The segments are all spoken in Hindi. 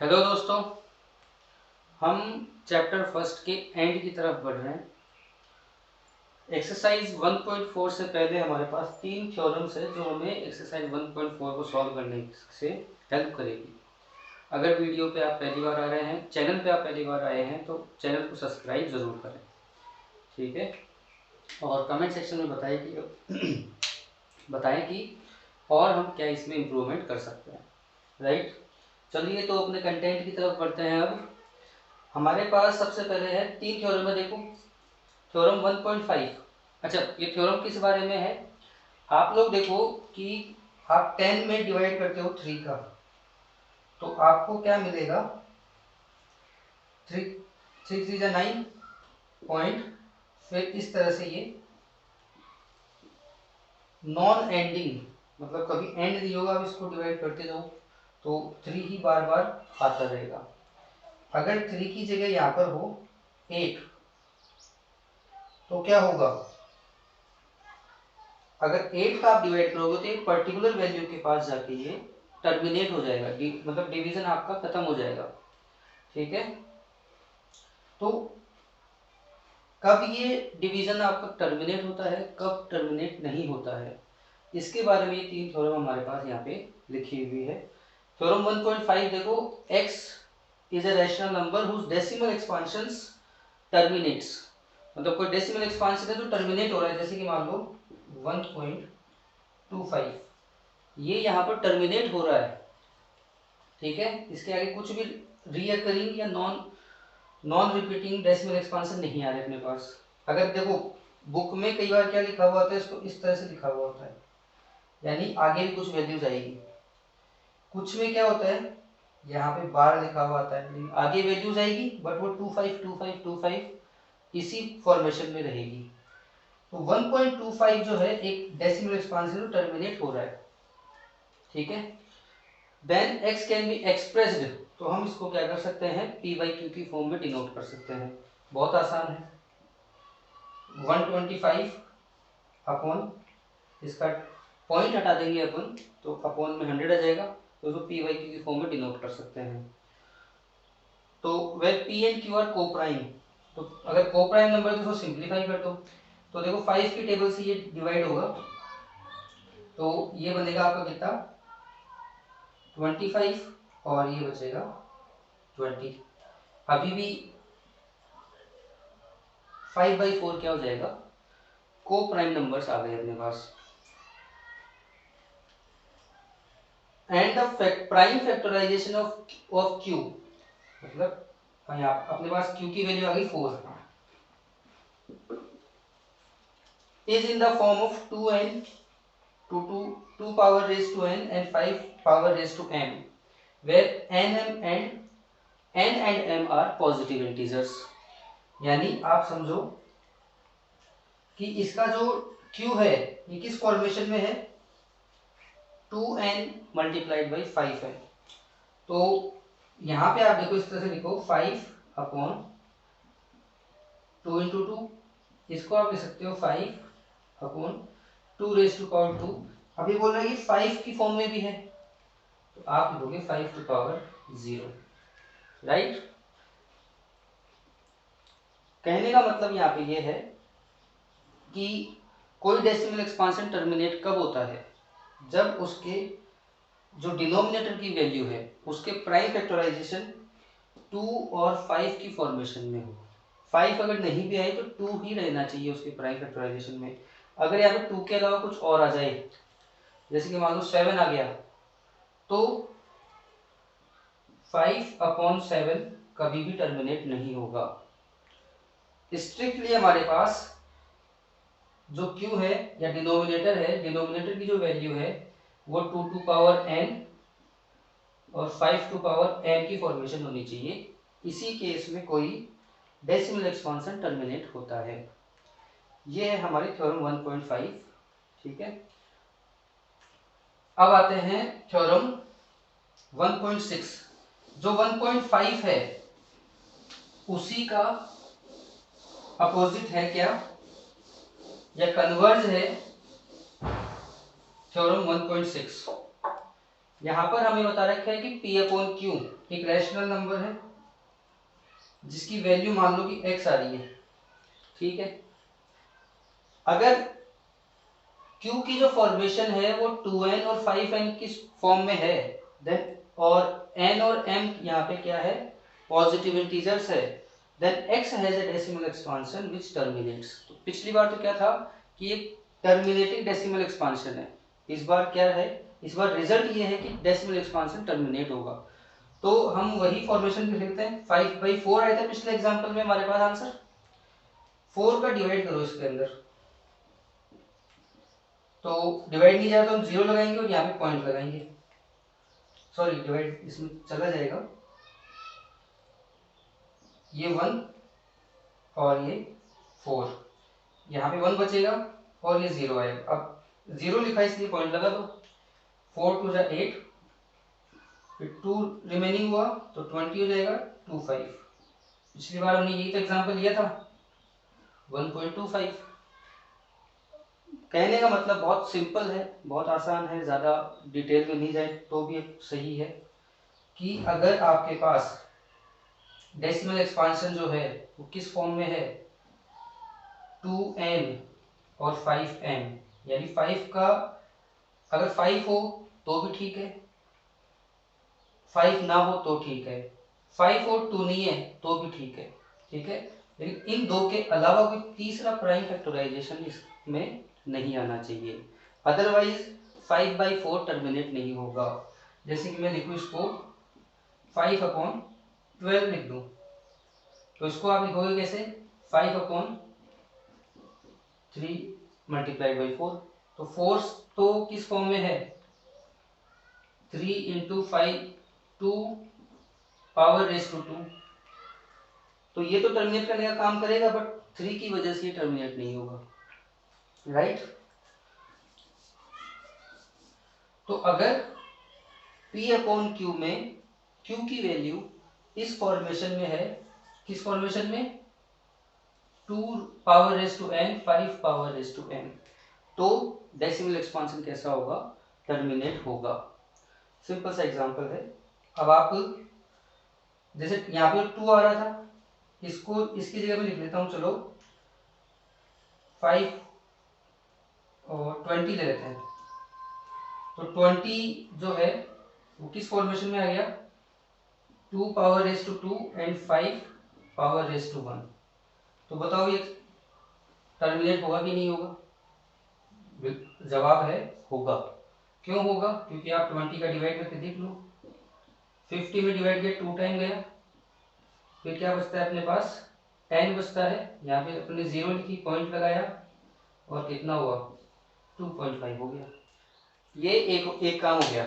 हेलो दोस्तों, हम चैप्टर फर्स्ट के एंड की तरफ बढ़ रहे हैं। एक्सरसाइज 1.4 से पहले हमारे पास 3 थ्योरम्स है जो हमें एक्सरसाइज 1.4 को सॉल्व करने से हेल्प करेगी। अगर वीडियो पे आप पहली बार आ रहे हैं, चैनल पे आप पहली बार आए हैं, तो चैनल को सब्सक्राइब ज़रूर करें, ठीक है। और कमेंट सेक्शन में बताएं कि और हम क्या इसमें इम्प्रूवमेंट कर सकते हैं, राइट। चलिए तो अपने कंटेंट की तरफ बढ़ते हैं। अब हमारे पास सबसे पहले है 3 थ्योरम है। देखो, थ्योरम 1.5। अच्छा, ये थ्योरम किस बारे में है? आप लोग देखो कि आप 10 में डिवाइड करते हो 3 का, तो आपको क्या मिलेगा? 3 3 3 9 पॉइंट, फिर इस तरह से ये नॉन एंडिंग, मतलब कभी एंड नहीं होगा। अब इसको डिवाइड करते जाओ तो 3 ही बार बार आता रहेगा। अगर 3 की जगह यहाँ पर हो 8, तो क्या होगा? अगर 8 का आप डिवाइड करोगे तो एक पर्टिकुलर वैल्यू के पास जाके ये टर्मिनेट हो जाएगा, मतलब डिवीजन आपका खत्म हो जाएगा, ठीक है। तो कब ये डिवीजन आपका टर्मिनेट होता है, कब टर्मिनेट नहीं होता है, इसके बारे में ये 3 थ्योरम हमारे पास यहाँ पे लिखी हुई है। थ्योरम 1.5 देखो, x is a rational number whose decimal expansions terminates. मतलब कोई डेसिमल एक्सपांशन है तो टर्मिनेट हो रहा है, जैसे कि मान लो 1.25, ये यहाँ पर टर्मिनेट हो रहा है, ठीक है। इसके आगे कुछ भी रीअकरिंग या non non repeating decimal expansion नहीं आ रहे अपने पास। अगर देखो बुक में कई बार क्या लिखा हुआ होता है, इसको इस तरह से लिखा हुआ होता है, यानी आगे भी कुछ वैल्यूज आएगी। कुछ में क्या होता है, यहाँ पे बार लिखा हुआ आता है, लेकिन आगे वैल्यूज आएगी बट वो 252525 इसी फॉर्मेशन में रहेगी। तो 1.25 जो है एक डेसिमल एक्सपांशन टर्मिनेट हो रहा है, ठीक है। Then x can be expressed, तो हम इसको क्या कर सकते हैं, p बाई क्यू की फॉर्म में डिनोट कर सकते हैं। बहुत आसान है। 125 अपॉन, इसका पॉइंट हटा देंगे अपन तो अपॉन में 100 आ जाएगा, तो उसको p बाई क्यू की फॉर्म में डिनोट कर सकते हैं। तो where p and q are coprime, तो अगर को प्राइम नंबर है तो उसको सिंप्लीफाई कर दो। तो देखो 5 की टेबल से ये डिवाइड होगा, तो ये बनेगा आपका कितना, 25, और ये बचेगा 20। अभी भी 5/4 क्या हो जाएगा, को प्राइम नंबर्स आ गए अपने पास। And the prime factorization of q, मतलब यहाँ अपने पास q की वैल्यू आ गई 4, is in the form of 2n to power raise to n and 5 power raise to m, where n and m are positive integers. यानी आप समझो कि इसका जो q है ये किस फॉर्मेशन में है, 2n मल्टीप्लाइड बाई 5 है। तो यहाँ पे आप देखो इस तरह से लिखो 5 अपॉन 2 इंटू 2, इसको आप लिख सकते हो 5 अपॉन 2 रेज टू पावर 2। अभी बोल रहे हैं कि 5 की फॉर्म में भी है, तो आप लिखोगे 5 टू पावर 0, राइट। कहने का मतलब यहाँ पे ये है कि कोई डेसिमल एक्सपांशन टर्मिनेट कब होता है, जब उसके जो डिनोमिनेटर की वैल्यू है उसके प्राइम फैक्टराइजेशन 2 और 5 की फॉर्मेशन में हो। 5 अगर नहीं भी आए तो 2 ही रहना चाहिए उसके प्राइम फैक्टराइजेशन में। अगर यहाँ पे 2 के अलावा कुछ और आ जाए, जैसे कि मान लो 7 आ गया, तो 5/7 कभी भी टर्मिनेट नहीं होगा। स्ट्रिक्टली हमारे पास जो q है या डिनोमिनेटर है, डिनोमिनेटर की जो वैल्यू है वो 2 टू पावर n और 5 टू पावर n की फॉर्मेशन होनी चाहिए। इसी केस में कोई डेसिमल एक्सपांशन टर्मिनेट होता है। ये है हमारी थ्योरम 1.5, ठीक है। अब आते हैं थ्योरम 1.6। जो 1.5 है उसी का अपोजिट है क्या, या कन्वर्ज है थ्योरम 1.6। यहाँ पर हमें बता रखा है कि P अपॉन Q एक रैशनल नंबर है जिसकी वैल्यू मान लो कि x आ रही है, ठीक है। अगर Q की जो फॉर्मेशन है वो 2n और 5n की फॉर्म में है, देन और n और m यहाँ पे क्या है, पॉजिटिव इंटीजर्स है, then x has a decimal expansion which terminates. तो पिछली बार तो क्या था कि ये टर्मिनेटिंग डेसिमल एक्सपांशन है, इस बार क्या है, इस बार रिजल्ट ये है कि डेसिमल एक्सपांशन टर्मिनेट होगा। तो हम वही फॉर्मेशन भी लिखते हैं, 5/4 आया था पिछले एग्जांपल में हमारे पास आंसर, 4 का डिवाइड करो इसके अंदर, तो डिवाइड नहीं जाए तो हम 0 लगाएंगे और यहाँ पे पॉइंट लगाएंगे, सॉरी डिवाइड इसमें चला जाएगा, ये 1 और ये 4, यहाँ पे 1 बचेगा और ये 0 आएगा। अब 0 लिखा इसलिए पॉइंट लगा दो, 4 2 जा 8, फिर 2 रिमेनिंग हुआ तो 20 हो जाएगा 25। पिछली बार हमने यही तो एग्जांपल लिया था 1.25। कहने का मतलब बहुत सिंपल है, बहुत आसान है, ज़्यादा डिटेल में नहीं जाए तो भी सही है कि अगर आपके पास डेसिमल एक्सपांशन जो है वो किस फॉर्म में है, 2n और 5m, यानी 5 का अगर 5 हो तो भी ठीक है, 5 ना हो तो ठीक है, 5 और 2 नहीं है तो भी ठीक है, ठीक है। लेकिन इन दो के अलावा कोई तीसरा प्राइम फैक्टराइजेशन इसमें नहीं आना चाहिए, अदरवाइज 5/4 टर्मिनेट नहीं होगा। जैसे कि मैं लिखूँ इसको 5/12 लिख दूँ, तो इसको आप लिखोगे कैसे, 5/3 मल्टीप्लाइड बाई 4, तो फोर्स तो किस फॉर्म में है, 3 × 5 2 पावर रेस टू 2, तो ये तो टर्मिनेट करने का काम करेगा, बट 3 की वजह से ये टर्मिनेट नहीं होगा, राइट। तो अगर P अपॉन Q में Q की वैल्यू इस फॉर्मेशन में है, किस फॉर्मेशन में, 2 power raise to n 5 power raise to n, तो डेसिमल एक्सपांशन कैसा होगा, टर्मिनेट होगा। सिंपल सा एग्जांपल है। अब आप जैसे यहाँ पे 2 आ रहा था, इसको इसकी जगह पे लिख लेता हूँ, चलो 5 और 20 ले लेते हैं, तो 20 जो है वो किस फॉर्मेशन में आ गया, 2 power raise to 2 and 5 power raise to 1, तो बताओ ये टर्मिनेट होगा कि नहीं होगा, जवाब है होगा। क्यों होगा, क्योंकि आप 20 का डिवाइड करके देख लो, 50 में डिवाइड किया 2 टाइम गया, फिर क्या बचता है अपने पास, 10 बचता है, यहाँ पे अपने 0 लिखी, पॉइंट लगाया और कितना हुआ, 2.5 हो गया। ये एक काम हो गया।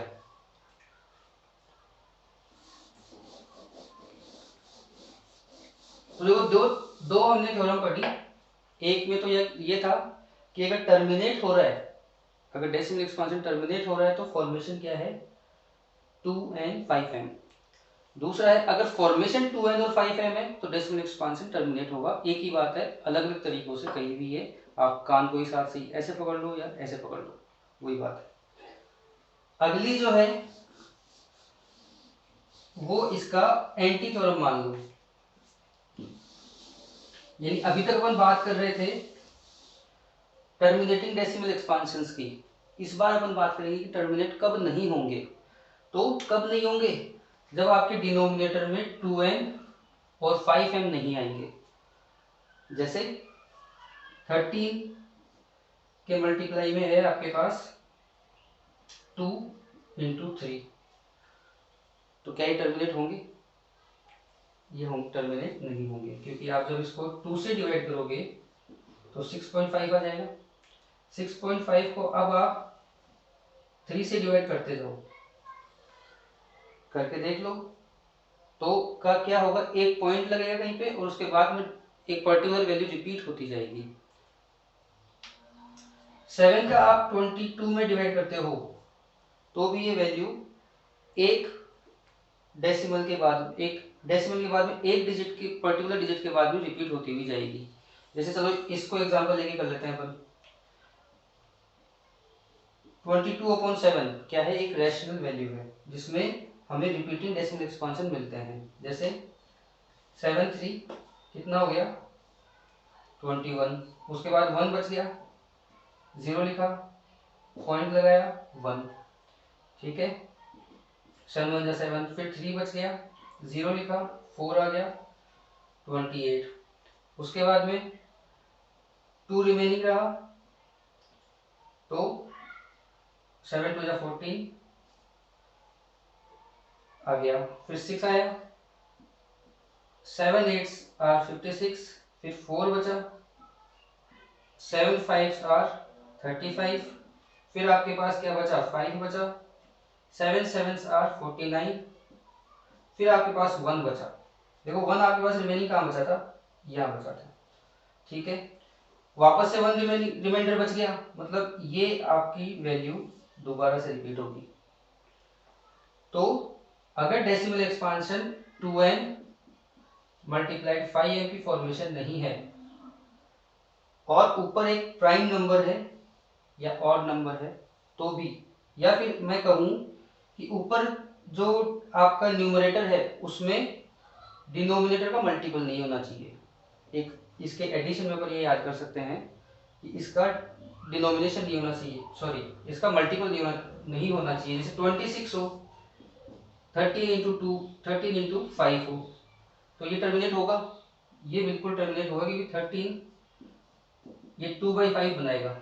तो देखो दो हमने थ्योरम पढ़ी, एक में तो ये था कि अगर टर्मिनेट हो रहा है, अगर डेसिमल एक्सपांशन टर्मिनेट हो रहा है तो फॉर्मेशन क्या है, 2n 5m। दूसरा है अगर फॉर्मेशन 2n और 5m है तो डेसिमल एक्सपांशन टर्मिनेट होगा। एक ही बात है, अलग अलग तरीकों से कहीं भी है, आप कान को ही साथ से ऐसे पकड़ लो या ऐसे पकड़ लो, वही बात है। अगली जो है वो इसका एंटी थ्योरम मान लो, यानी अभी तक अपन बात कर रहे थे टर्मिनेटिंग डेसिमल एक्सपांशंस की, इस बार अपन बात करेंगे कि टर्मिनेट कब नहीं होंगे। तो कब नहीं होंगे, जब आपके डिनोमिनेटर में 2n और 5m नहीं आएंगे। जैसे 13 के मल्टीप्लाई में है आपके पास 2 × 3, तो क्या ये टर्मिनेट होंगे, ये हम टर्मिनेट नहीं होंगे, क्योंकि आप जब इसको 2 से डिवाइड करोगे तो 6.5 आ जाएगा। 6.5 को अब आप 3 से डिवाइड करते जाओ, करके देख लो, तो का क्या होगा, एक पॉइंट लगेगा कहीं पे और उसके बाद में एक पर्टिकुलर वैल्यू रिपीट होती जाएगी। 7 का आप 22 में डिवाइड करते हो तो भी ये वैल्यू एक डेसिमल के बाद में एक डिजिट के पर्टिकुलर डिजिट के बाद में रिपीट होती हुई जाएगी। जैसे चलो इसको एग्जांपल लेके कर लेते हैं अपन, 22/7 क्या है, एक रैशनल वैल्यू है जिसमें हमें रिपीटिंग डेसिमल एक्सपांशन मिलते हैं। जैसे 7 3 कितना हो गया 21, उसके बाद 1 बच गया, 0 लिखा, पॉइंट लगाया 1, ठीक है, 7 1 7, फिर 3 बच गया, 0 लिखा, 4 आ गया 28, उसके बाद में 2 रिमेनिंग रहा, तो 7 2 14 आ गया, फिर 6 आया, 7 8 आर 56, फिर 4 बचा, 7 5 आर 35, फिर आपके पास क्या बचा 5 बचा, 7 7 आर 49, फिर आपके पास 1 बचा। देखो 1 आपके पास रिमेनिंग कहाँ बचा था, यहाँ बचा था, ठीक है, वापस से 1 रिमाइंडर बच गया, मतलब ये आपकी वैल्यू दोबारा से रिपीट होगी। तो अगर decimal expansion 2n multiplied 5m की फॉर्मेशन नहीं है और ऊपर एक प्राइम नंबर है या ऑड नंबर है तो भी, या फिर मैं कहूँ कि ऊपर जो आपका न्यूमरेटर है उसमें डिनोमिनेटर का मल्टीपल नहीं होना चाहिए। एक इसके एडिशन में अपन ये याद कर सकते हैं कि इसका डिनोमिनेशन नहीं होना चाहिए, सॉरी इसका मल्टीपल नहीं होना चाहिए। जैसे 26 हो, 13 इंटू 2 13 इंटू 5 हो, तो ये टर्मिनेट होगा, ये बिल्कुल टर्मिनेट होगा क्योंकि 13 ये 2/5 बनाएगा,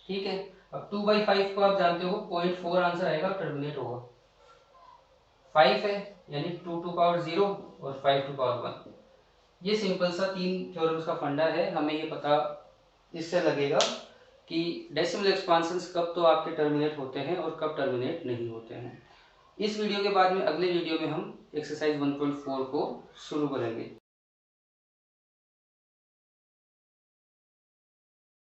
ठीक है। अब 2/5 को आप जानते हो 0.4 आंसर आएगा, टर्मिनेट होगा। 5 है यानी 2 टू पावर 0 और 5 टू पावर 1। ये सिंपल सा 3 थ्योरम्स का फंडा है, हमें ये पता इससे लगेगा कि डेसिमल एक्सपांशंस कब तो आपके टर्मिनेट होते हैं और कब टर्मिनेट नहीं होते हैं। इस वीडियो के बाद में अगले वीडियो में हम एक्सरसाइज 1.4 को शुरू करेंगे।